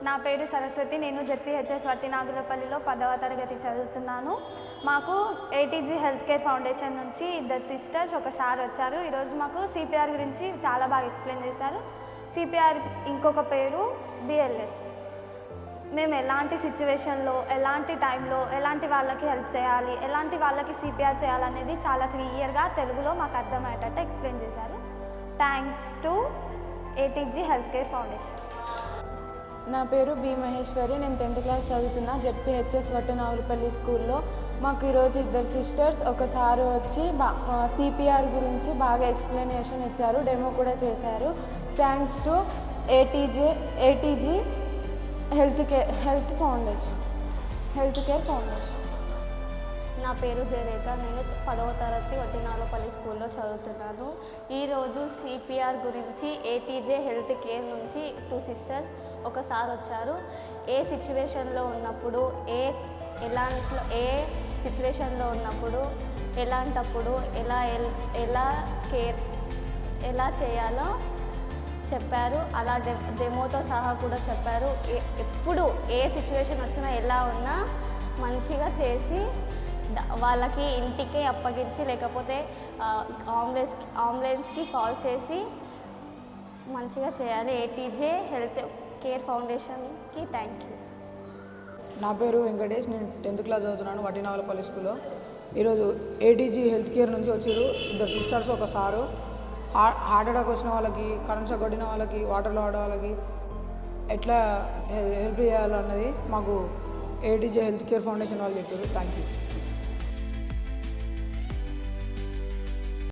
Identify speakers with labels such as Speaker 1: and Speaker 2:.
Speaker 1: నా పేరు సరస్వతి. నేను జెడ్పీహెచ్ఎస్ వట్టినాగులపల్లిలో 10వ తరగతి చదువుతున్నాను. మాకు ఏటీజీ హెల్త్ కేర్ ఫౌండేషన్ నుంచి 2 సిస్టర్స్, ఒక సార్ వచ్చారు. ఈరోజు మాకు సిపిఆర్ గురించి చాలా బాగా ఎక్స్ప్లెయిన్ చేశారు. సిపిఆర్ ఇంకొక పేరు బిఎల్ఎస్. మేము ఎలాంటి సిచ్యువేషన్లో, ఎలాంటి టైంలో, ఎలాంటి వాళ్ళకి హెల్ప్ చేయాలి, ఎలాంటి వాళ్ళకి సిపిఆర్ చేయాలనేది చాలా క్లియర్గా తెలుగులో మాకు అర్థమయ్యేటట్టు ఎక్స్ప్లెయిన్ చేశారు. Thanks to ATG health care foundation.
Speaker 2: నా పేరు బి మహేశ్వరి. నేను 10th క్లాస్ చదువుతున్నా జెడ్పీహెచ్ఎస్ వట్టినాగులపల్లి స్కూల్లో. మాకు ఈరోజు 2 సిస్టర్స్, ఒక సారు వచ్చి సిపిఆర్ గురించి బాగా ఎక్స్ప్లెనేషన్ ఇచ్చారు, డెమో కూడా చేశారు. Thanks to ATG health care foundation.
Speaker 3: నా పేరు జయరేఖ. నేను 10వ తరగతి వట్టినాగులపల్లి స్కూల్లో చదువుతున్నాను. ఈరోజు సిపిఆర్ గురించి ఏటీజే హెల్త్ కేర్ నుంచి 2 సిస్టర్స్, ఒక సార్ వచ్చారు. ఏ సిచ్యువేషన్లో ఉన్నప్పుడు, ఏ సిచ్యువేషన్లో ఉన్నప్పుడు, ఎలాంటప్పుడు ఎలా చేయాలో చెప్పారు. అలా డెమోతో సహా కూడా చెప్పారు. ఎప్పుడు ఏ సిచ్యువేషన్ వచ్చినా ఎలా ఉన్నా మంచిగా చేసి వాళ్ళకి ఇంటికే అప్పగించి, లేకపోతే అంబులెన్స్కి కాల్ చేసి మంచిగా చేయాలి. ఏటీజే హెల్త్ కేర్ ఫౌండేషన్కి థ్యాంక్ యూ.
Speaker 4: నా పేరు వెంకటేష్. నేను 10th క్లాస్ చదువుతున్నాను వట్టినాగులపల్లి స్కూల్లో. ఈరోజు ఏటీజీ హెల్త్ కేర్ నుంచి వచ్చారు 2 సిస్టర్స్, ఒక సారు. హార్ట్ అటాక్ వచ్చిన వాళ్ళకి, కరెంట్ షాక్ కొట్టిన వాళ్ళకి, వాటర్లో ఆడే వాళ్ళకి ఎట్లా హెల్ప్ చేయాలన్నది మాకు ఏటీజీ హెల్త్ కేర్ ఫౌండేషన్ వాళ్ళు చెప్పారు. Thank you.